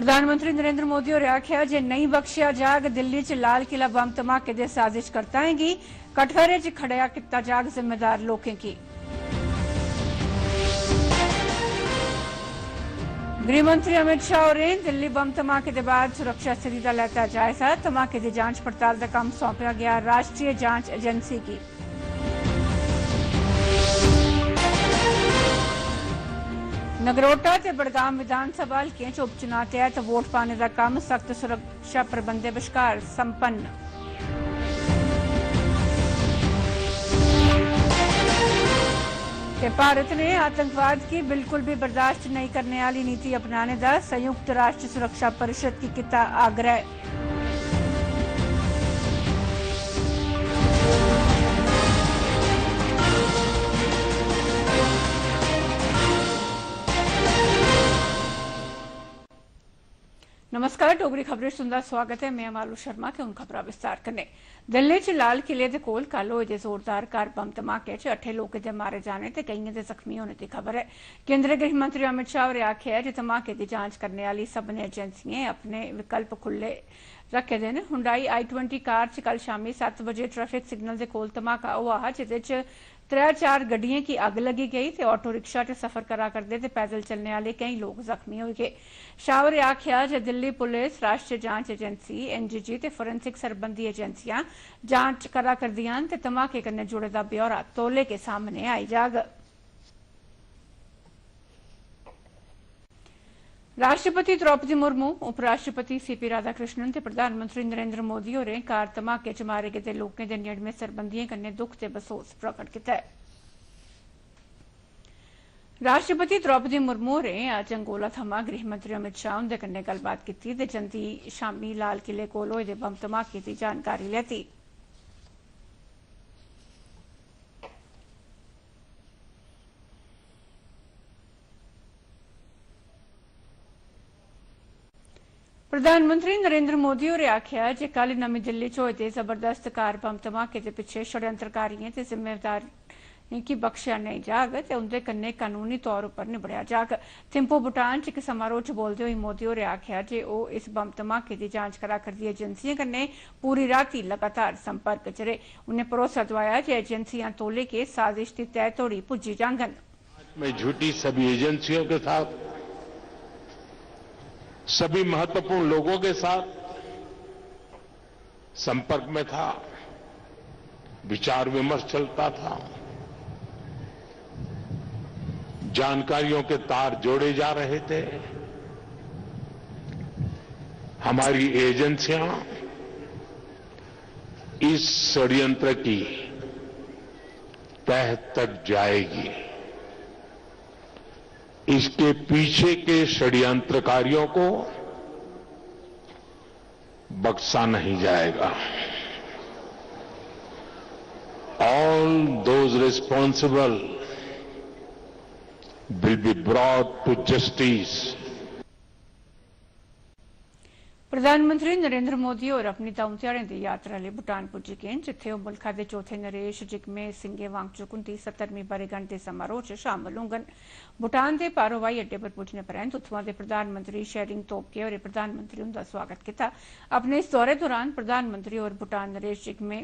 प्रधानमंत्री नरेंद्र मोदी होरें आखेआ जे नहीं बख्शेआ जाग। दिल्ली च लाल किला बम धमाके दे साजिश करताएं गी कठघरे च खड़ेया कीता जाग जिम्मेदार लोकें गी। गृह मंत्री अमित शाह होरें दिल्ली बम धमाके के बाद सुरक्षा स्थिति का लैता जायजा। धमाके की जांच पड़ताल का काम सौंपया गया राष्ट्रीय जांच एजेंसी की। नगरोटा ते बड़गाम विधानसभा हल्कें च उपचुनाव तैहत वोट पाने का काम सख्त सुरक्षा प्रबंधों विचकार संपन्न। भारत ने आतंकवाद की बिल्कुल भी बर्दाश्त नहीं करने वाली नीति अपनाने का संयुक्त राष्ट्र सुरक्षा परिषद की किया आग्रह। नमस्कार, डोगरी खबरें सुनदा स्वागत है। मैं मालू शर्मा के उन खबरां विस्तार करने। दिल्ली च लाल किले दे कोल कल होए दे जोरदार कार बम धमाके च 8 लोकें दे मारे जाने ते कईएं दे जख्मी होने की खबर है। केंद्रीय गृह मंत्री अमित शाह होरें आखेआ जे धमाके की जांच करने वाली सभनें एजेंसिएं अपने विकल्प खुले रखे दे न। हुंडई i20 कार च कल शामी 7 बजे ट्रैफिक सिग्नल दे कोल धमाका होआ जिहदे च 3-4 गड्डियों की अग लगी गई ते ऑटो रिक्शा च सफर करा करदे ते पैदल चलने वाले कई लोग जख्मी हो गए। शाह होरें आखेआ जे दिल्ली पुलिस, राष्ट्रीय जांच एजेंसी एनजीजी ते फोरेंसिक सरबंधी एजेंसियां जांच करा करदियां ते धमाके कन्नै जुड़े दा ब्यौरा तौले के सामने आई जाग। राष्ट्रपति द्रौपदी मुर्मू, उपराष्ट्रपति सीपी राधाकृष्णन ते प्रधानमंत्री नरेंद्र मोदी होरें कार धमाके च मारे गेदे लोकें दे नेड़मे सरबंधियें कन्नै दुख ते बसोस प्रकट कीता है। राष्ट्रपति द्रौपदी मुर्मू होरें अज्ज अंगोला थमां गृह मंत्री अमित शाह हुंदे कन्नै गल्लबात कीती ते जंदी शामी लाल किले कोल होए दे बम धमाके दी जानकारी लैती। प्रधानमंत्री नरेंद्र मोदी होरें आखेआ जे कल नमीं दिल्ली च होए दे जबरदस्त कार बम धमाके दे पिच्छे षड्यंत्रकारिएं ते जिम्मेदारें गी बख्शेआ नेईं जाग ते उंदे कन्नै कानूनी तौर उप्पर निबड़ेआ जाग। थिम्पू, भूटान च इक समारोह च बोलदे होई मोदी होरें आखेआ जे ओह् इस बम धमाके दी जांच करा करदी एजेंसिएं कन्नै पूरी राती लगातार संपर्क च रेह्। उनें भरोसा दोआया जे एजेंसियां तौले गै साजिश दी तैह् तोड़ी पुज्जी जाङन। मैं झूठी सभी एजेंसियों के साथ, सभी महत्वपूर्ण लोगों के साथ संपर्क में था, विचार विमर्श चलता था, जानकारियों के तार जोड़े जा रहे थे। हमारी एजेंसियां इस षड्यंत्र की तह तक जाएगी। इसके पीछे के षड्यंत्रकारियों को बख्शा नहीं जाएगा। All those responsible will be brought to justice. प्रधानमंत्री नरेंद्र मोदी होर अपनी दौं ध्याड़ें दी यात्रा लेई भूटान पुज्जी गे न, जित्थे ओह् मुल्खा दे चौथे नरेश जिग्मे सिंगे वांगचुक हुंदी 70वीं ब'रेगंढ दे समारोह च शामल होङन। भूटान दे पारो हवाई अड्डे पर पुज्जने परैंत उत्थुआं दे प्रधानमंत्री शेरिंग तोब्गे होरें प्रधानमंत्री हुंदा स्वागत कीता। अपने इस दौरे दौरान प्रधानमंत्री होर भूटान नरेश जिग्मे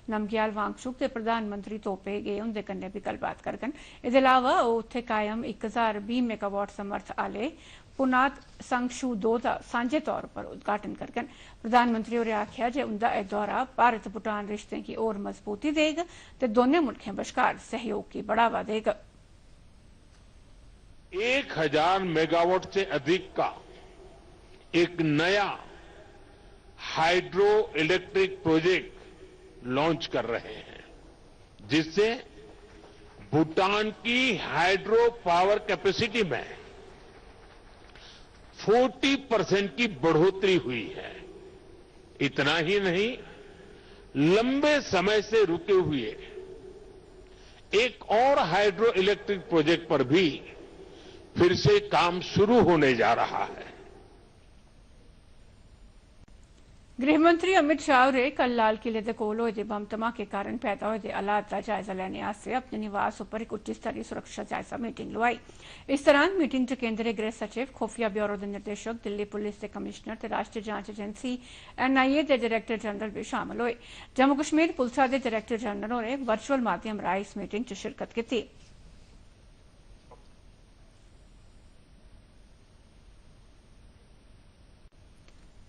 नामग्याल वांगचुक ते प्रधानमंत्री तोब्गे हुंदे कन्नै भी गल्लबात करङन। एह्दे अलावा ओह् उत्थे कायम 1020 मेगावाट समर्थ आह्ले पुनात संगशू 2 का सांझे तौर पर उद्घाटन करङन। प्रधानमंत्री होरें आखेआ जे उंदा एह् दौरा भारत भूटान रिश्तें गी होर मजबूती देग ते दोनें मुल्खें बश्कार सहयोग गी बढ़ावा देग। 1000 मेगावाट से अधिक का एक नया हाइड्रो इलेक्ट्रिक प्रोजेक्ट लॉन्च कर रहे हैं, जिससे भूटान की हाइड्रो पावर कैपेसिटी में 40% की बढ़ोतरी हुई है। इतना ही नहीं, लंबे समय से रुके हुए एक और हाइड्रो इलेक्ट्रिक प्रोजेक्ट पर भी फिर से काम शुरू होने जा रहा है। गृहमंत्री अमित शाह ने कल लाल किले दे कोल होए दे बम धमाके कारण पैदा होए दे हालात का जायजा लैने आस्तै अपने निवास उपर एक उच्च स्तरीय सुरक्षा जायजा मीटिंग लोआई। इस दौरान मीटिंग च केंद्रीय गृह सचिव, खुफिया ब्यूरो दे निदेशक, दिल्ली पुलिस दे कमिश्नर ते राष्ट्रीय जांच एजेंसी NIA दे डायरेक्टर जनरल भी शामिल होए। जम्मू कश्मीर पुलिस दे डायरेक्टर जनरल होरें वर्चुअल माध्यम राएं इस मीटिंग च शिरकत कीती।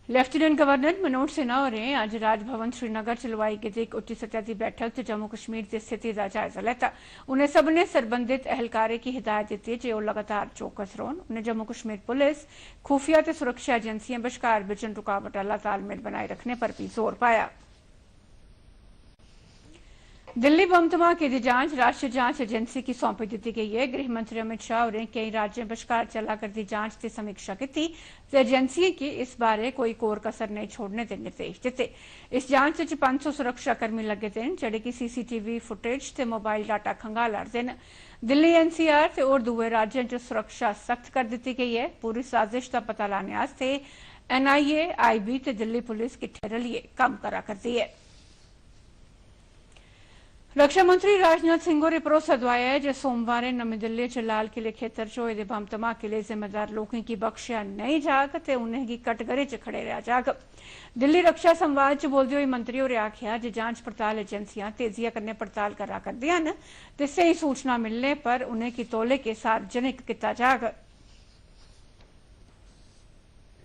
लेफ्टिनेंट गवर्नर मनोज सिन्हा होरें अज्ज राजभवन श्रीनगर च लोआई गेदी इक उच्च सतह दी बैठक च जम्मू कश्मीर दी स्थिति दा जायजा लैता। उनें सब्भनें सरबंधित एहलकारें गी हिदायत दित्ती जे ओह् लगातार चौकस रौह्न। उनें जम्मू कश्मीर पुलिस, खुफिया ते सुरक्षा एजेंसिएं बश्कार बिजन रुकावट आह्ला तालमेल बनाए रखने पर भी जोर पाया। दिल्ली बम धमाके की जांच राष्ट्रीय जांच एजेंसी की सौंपी दी गई है। गृह मंत्री अमित शाह होरें कई राज्यों बश्कार चला करदी जांच की समीक्षा की ते एजेंसी की इस बारे कोई कोर कसर नहीं छोड़ने के निर्देश दिते। इस जांच च 500 सुरक्षाकर्मी लगे दे न जेह्ड़े कि CCTV फुटेज ते मोबाइल डाटा खंगाल'रदे न। दिल्ली NCR ते होर दुए राज्यों च सुरक्षा सख्त कर दी गई है। पूरी साजिश का पता लाने आस्ते NIA, IB ते दिल्ली पुलिस किट्ठे रलिए कम्म करा करदी है। रक्षा मंत्री राजनाथ सिंह होरें भरोसा दोआया है जे सोमवार नमीं दिल्ली च लाल किले खेतर च होए दे बम धमाके लेई जिम्मेदार लोकें गी बख्शेआ नहीं जाग ते उनेंगी कटघरे च खड़े रेहा जाग। दिल्ली रक्षा संवाद च बोलदे होई मंत्री होरें आखेआ जे जांच पड़ताल एजेंसियां तेजिया कन्नै पड़ताल करा करदियां न ते स्हेई सूचना मिलने पर उनेंगी तौले गै सार्वजनिक कीता जाग।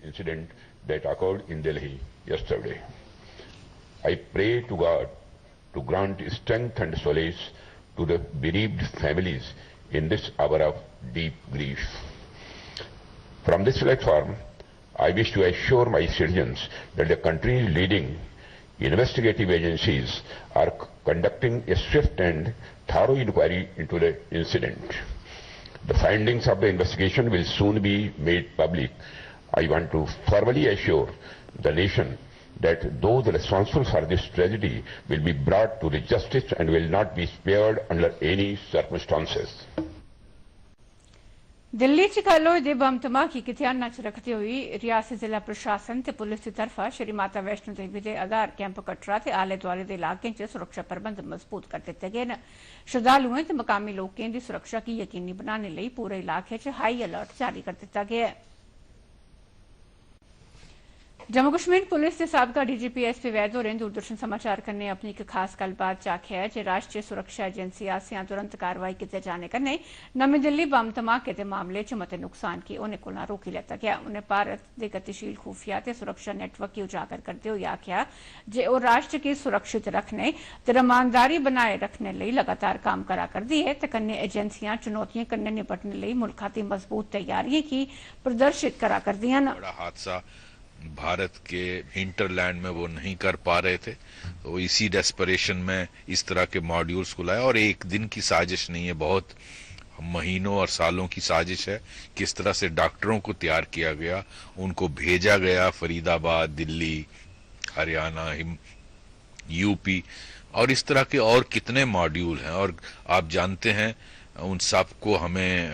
Incident that occurred in Delhi yesterday. I pray to God to grant strength and solace to the bereaved families in this hour of deep grief. From this platform, I wish to assure my citizens that the country's leading investigative agencies are conducting a swift and thorough inquiry into the incident. The findings of the investigation will soon be made public. I want to formally assure the nation that those responsible for this tragedy will be brought to the justice and will not be spared under any circumstances. Delhi च कल होए दे बम धमाके गी ध्याना च रखदे होई रियासती जिला प्रशासन ते पुलिस की तरफा श्री माता वैष्णो देवी दे आधार कैंप कटरा ते आले दुआले दे इलाकें च सुरक्षा प्रबंध मजबूत कर दित्ते गए न। श्रद्धालुएं ते मकामी लोकें दी सुरक्षा गी यकीनी बनाने लेई पूरे इलाके च हाई अलर्ट जारी कर दित्ता गया है। जम्मू कश्मीर पुलिस के साबका DGP SP वैद होरें दूरदर्शन समाचार कन्नै अपनी एक खास गल्लबात च आखेआ है जे राष्ट्रीय सुरक्षा एजेंसी आसेआ तुरंत कार्रवाई कीते जाने कन्नै नमीं दिल्ली बम धमाके दे मामले च मते नुकसान गी होने कोला रोकी लैता गया। उनें भारत दे गतिशील खुफिया ते सुरक्षा नेटवर्क गी उजागर करदे होई आखेआ जे ओह् राष्ट्र गी सुरक्षित रखने ते रमानदारी बनाए रखने लेई लगातार कम्म करा करदी है ते कन्नै एजेंसियां चुनौतियां कन्नै निपटने लेई मुल्खा दी मजबूत तैयारियें गी प्रदर्शित करा करदियां न। बड़ा हादसा भारत के हिंटरलैंड में वो नहीं कर पा रहे थे, तो इसी डेस्परेशन में इस तरह के मॉड्यूल्स को लाया। और एक दिन की साजिश नहीं है, बहुत महीनों और सालों की साजिश है। किस तरह से डॉक्टरों को तैयार किया गया, उनको भेजा गया फरीदाबाद, दिल्ली, हरियाणा, UP और इस तरह के और कितने मॉड्यूल हैं। और आप जानते हैं उन सब को हमें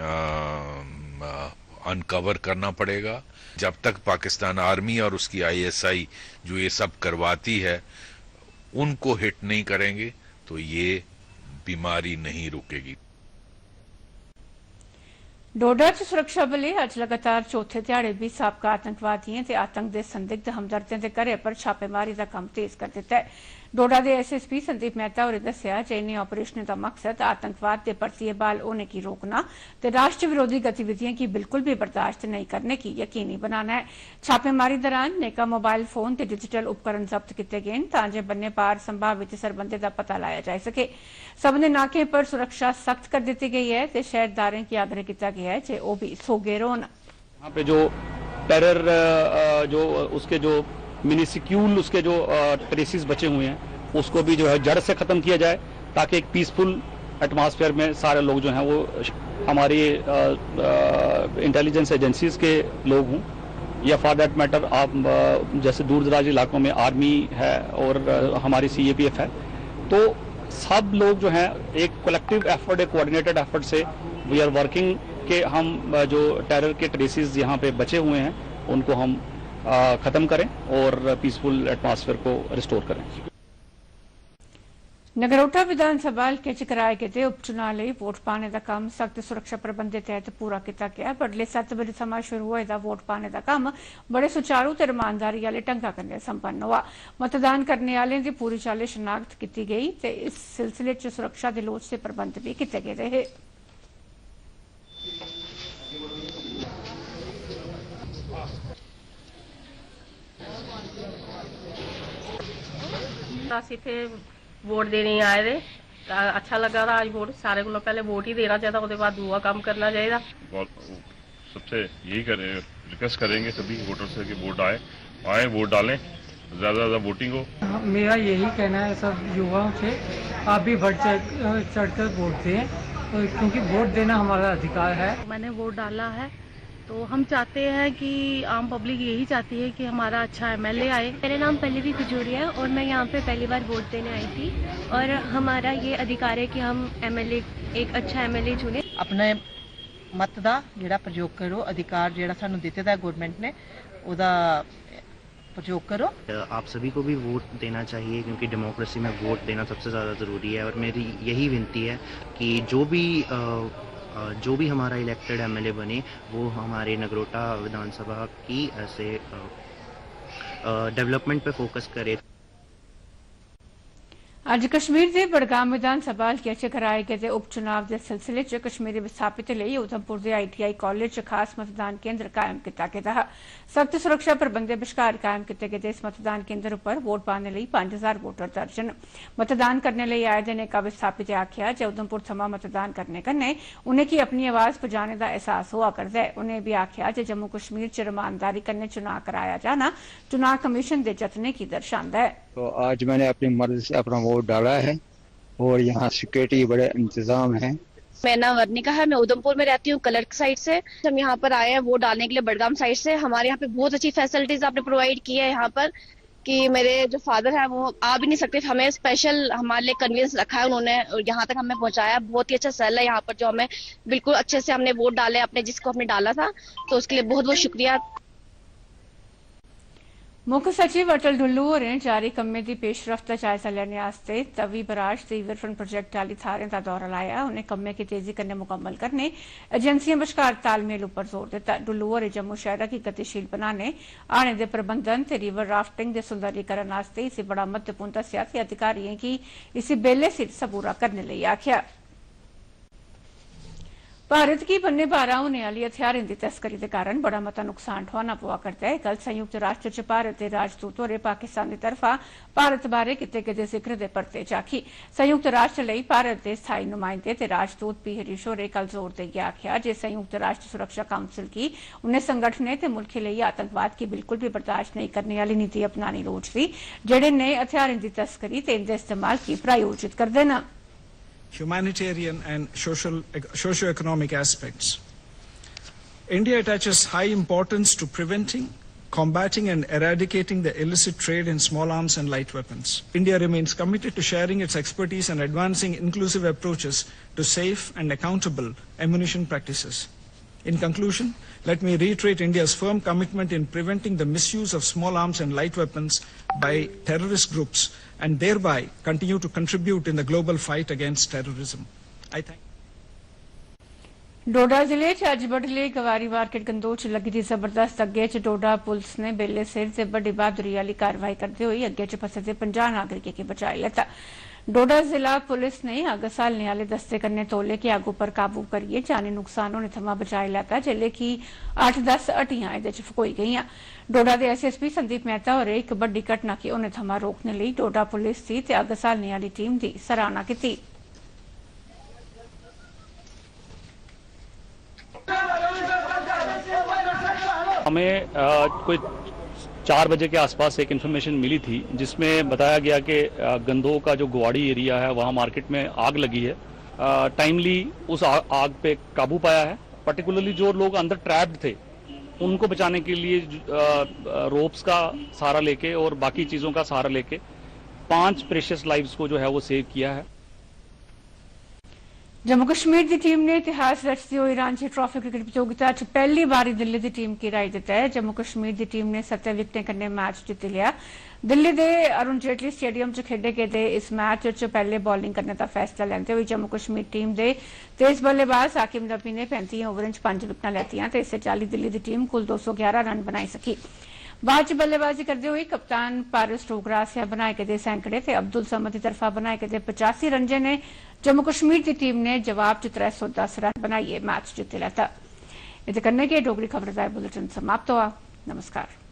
अनकवर करना पड़ेगा। जब तक पाकिस्तान आर्मी और उसकी ISI जो ये सब करवाती है उनको हिट नहीं करेंगे तो ये बीमारी नहीं रुकेगी। डोडा च सुरक्षा बलें अज्ज लगातार चौथे ध्याड़े भी साबका आतंकवादियों ते आतंक दे संदिग्ध हमदर्दें दे घरें पर छापेमारी का कम्म तेज कर दिता है। डोडा दे SSP संदीप मेहता होरें दस्सेआ जे इनें ऑपरेशनें दा मकसद आतंकवाद दे परतियै बहाल होने की रोकना ते राष्ट्र विरोधी गतिविधियों की बिल्कुल भी बर्दाश्त नहीं करने की यकीनी बनाना है। छापेमारी दौरान नेका मोबाइल फोन ते डिजिटल उपकरण जब्त किए गए तां जे बन्ने पार संभावित सरबंधें का पता लाया जा सके। सभनें नाकें पर सुरक्षा सख्त कर दी गई है ते शहरदारें की आग्रह किया गया है जे वो भी सोगे रौन। यहाँ पे जो टेरर जो उसके जो मिनिसिक्यूल उसके जो ट्रेसिस बचे हुए हैं उसको भी जो है जड़ से खत्म किया जाए ताकि एक पीसफुल एटमॉस्फेयर में सारे लोग जो हैं वो हमारी इंटेलिजेंस एजेंसीज के लोग हों या फॉर दैट मैटर आप जैसे दूर दराज इलाकों में आर्मी है और हमारी CAPF है, तो सब लोग जो हैं एक कलेक्टिव एफर्ट, एक कोऑर्डिनेटेड एफर्ट से वी आर वर्किंग के हम जो टेरर के ट्रेसिस यहाँ पे बचे हुए हैं उनको हम खत्म करें और पीसफुल एटमॉस्फेयर को रिस्टोर करें। नगरोटा विधानसभा हल्के च कराए गेदे उपचुनाव लई वोट पाने दा कम्म सख्त सुरक्षा प्रबंधें तैहत पूरा कीता गया। बडले 7 बजे थमां शुरू होए दा वोट पाने दा कम्म बड़े सुचारू ते रमानदारी आह्ले ढंगा कन्नै संपन्न होआ। मतदान करने आह्लें दी पूरी चाल्ली शनाख्त कीती गई ते इस सिलसिले च सुरक्षा दे लोड़चदे प्रबंध भी कीते गेदे हे। ਅਸੀਂ थे वोट देने आए थे, अच्छा लगा था आज वोट। सारे को पहले वोट ही देना चाहिए, उसके बाद दूसरा काम करना चाहिए। सबसे यही रिक्वेस्ट करेंगे सभी वोटर से कि वोट आए वोट डालें, ज्यादा वोटिंग हो। मेरा यही कहना है सब युवाओं से, आप भी बढ़ चढ़कर वोट दें, क्योंकि वोट देना हमारा अधिकार है। मैंने वोट डाला है, तो हम चाहते हैं कि आम पब्लिक यही चाहती है कि हमारा अच्छा एमएलए आए। मेरा नाम पल्लवी खजूरिया है और मैं यहाँ पे पहली बार वोट देने आई थी, और हमारा ये अधिकार है कि हम एमएलए एक अच्छा एमएलए चुने। अपने मत का जिहड़ा प्रयोग करो, अधिकार जिहड़ा सानू दिते दा गवर्नमेंट ने, उहदा प्रयोग करो। आप सभी को भी वोट देना चाहिए, क्योंकि डेमोक्रेसी में वोट देना सबसे ज़्यादा ज़रूरी है। और मेरी यही विनती है कि जो भी हमारा इलेक्टेड एमएलए बने, वो हमारे नगरोटा विधानसभा की ऐसे डेवलपमेंट पे फोकस करे। अज कश्मीर के बड़गाम विधानसभा हल्के च कराए गेदे उपचुनाव के सिलसिले च कश्मीरी विस्थापितें लई उधमपुर के ITI कॉलेज च खास मतदान केंद्र कायम किया गया है। सख्त सुरक्षा प्रबंधें बश्कार कायम किए गए इस मतदान केंद्र पर वोट पाने लई 5000 वोटर दर्ज न। मतदान करने लई आए दे नेका विस्थापितें आख्या जे उधमपुर थमां मतदान करने कन्नै उनेंगी अपनी आवाज पजाने का एहसास हुआ करदा है। उन्हें भी आख्या जे जम्मू कश्मीर च रमानदारी कन्नै चुनाव कराया जाना चुनाव कमीशन के जतने की दर्शांदा है। तो आज मैंने अपनी मर्जी से अपना वोट डाला है और यहाँ सिक्योरिटी बड़े इंतजाम है। मैं नाम वर्णिका है, मैं उधमपुर में रहती हूँ, क्लर्क साइड से। हम यहाँ पर आए हैं वोट डालने के लिए बड़गाम साइड से। हमारे यहाँ पे बहुत अच्छी फैसिलिटीज आपने प्रोवाइड की है यहाँ पर, कि मेरे जो फादर है वो आ भी नहीं सकते, हमें स्पेशल हमारे लिए कन्वीनियंस रखा है उन्होंने, यहाँ तक हमें पहुँचाया। बहुत ही अच्छा सेल है यहाँ पर, जो हमें बिल्कुल अच्छे से हमने वोट डाले अपने जिसको हमने डाला था, तो उसके लिए बहुत बहुत शुक्रिया। मुख्य सचिव अटल डुल्लू होरें जारी कम्में दी पेशरफ्त दा जायजा लैने आस्ते तवी बराज ते रिवरफ्रंट प्रोजेक्ट आह्ली थाहरें दा दौरा लाया। उनें कम्में गी तेजी कन्नै मुकम्मल करने एजेंसियां बश्कार तालमेल उप्पर जोर दित्ता। डुल्लू होरें जम्मू शैह्रा गी गतिशील बनाने, आने दे प्रबंधन ते रिवर राफ्टिंग दे सुंदरीकरण आस्ते इसी बड़ा महत्वपूर्ण दस्सेआ ते अधिकारियों गी इसी बेल्ले सिर सबूरा करने लई आखेआ। भारत की बन्ने पारा होने वाली हथियारें की तस्करी के कारण बड़ा मता नुकसान ठोना पवा करता है। कल संयुक्त राष्ट्र च भारत के राजदूत होरें पाकिस्तान की तरफा भारत बारे किए गए जिक्र के परते चाखी। संयुक्त राष्ट्र लई भारत के स्थायी नुमाइंदे ते राजदूत पी हरीश होरें कल जोर देइयै आखेआ जे संयुक्त राष्ट्र सुरक्षा काउंसिल की उन्हें संगठनें ते मुल्खें लई आतंकवाद की बिल्कुल भी बर्दाश्त नहीं करने वाली नीति अपनानी लोड़चदी, जेहड़े नए हथियारें की तस्करी ते इनके इस्तेमाल की प्रायोजित करदे न। Humanitarian and socio-economic aspects. India attaches high importance to preventing, combating and eradicating the illicit trade in small arms and light weapons. India remains committed to sharing its expertise and advancing inclusive approaches to safe and accountable ammunition practices. In conclusion, let me reiterate India's firm commitment in preventing the misuse of small arms and light weapons by terrorist groups and thereby continue to contribute in the global fight against terrorism. I thank डोडा जिले च अज बडले गवारी market Gandoh च लगी दी जबरदस्त अग्गे च डोडा police ने बेले सिर ते बड़ी बहादुरी वाली कार्रवाई करते हुए अग्गे च फसे दे 50 नागरिकें गी बचाई लैता। डोडा जिला पुलिस ने अग्ग सालने वाले दस्ते कन्नै तौले के अग्ग उप्पर काबू करियै जानी नुकसान होने थमां बचाई लैता, जेल्लै कि 8-10 हट्टियां एह्दे च फकोई गेइयां। डोडा दे SSP संदीप मेहता होरें इक बड्डी घटना गी होने थमां रोकने लेई डोडा पुलिस दी ते अग्ग सालने वाली टीम दी सराहना कीती। हमें कोई 4 बजे के आसपास एक इन्फॉर्मेशन मिली थी जिसमें बताया गया कि गंदोह का जो गुवाड़ी एरिया है वहाँ मार्केट में आग लगी है। टाइमली उस आग पे काबू पाया है। पर्टिकुलरली जो लोग अंदर ट्रैप्ड थे उनको बचाने के लिए रोप्स का सहारा लेके और बाकी चीज़ों का सहारा लेके 5 प्रेशियस लाइव्स को जो है वो सेव किया है। जम्मू कश्मीर की टीम ने इतिहास रचती हुई रांची ट्रॉफी क्रिकेट प्रतियोगिता च पहली बारी दिल्ली की टीम की राय दिता है। जम्मू कश्मीर की टीम ने 7 विकेटें कन्नै मैच जित्ती लिया। दिल्ली के अरुण जेटली स्टेडियम च खेडे गेदे इस मैच च पहले बॉलिंग करने का फैसला लैंदे हुए जम्मू कश्मीर टीम के तेज बल्लेबाज साकिब नबी ने 35 ओवरें च 5 विकेटां लैतियां ते इस चाली दिल्ली की टीम कुल 211 रन बनाई सकी। बाद च बल्लेबाजी करते हुए कप्तान पारिस टोगरा आसेआ बनाए गेदे सैंकड़े ते अब्दुल समद की तरफा बनाए गेदे 85 रंजे ने जम्मू कश्मीर की टीम ने जवाब च 310 रन बनाइए मैच जित्ती लैता। इस कन्नै गै डोगरी खबर दा बुलेटिन समाप्त हुआ। नमस्कार।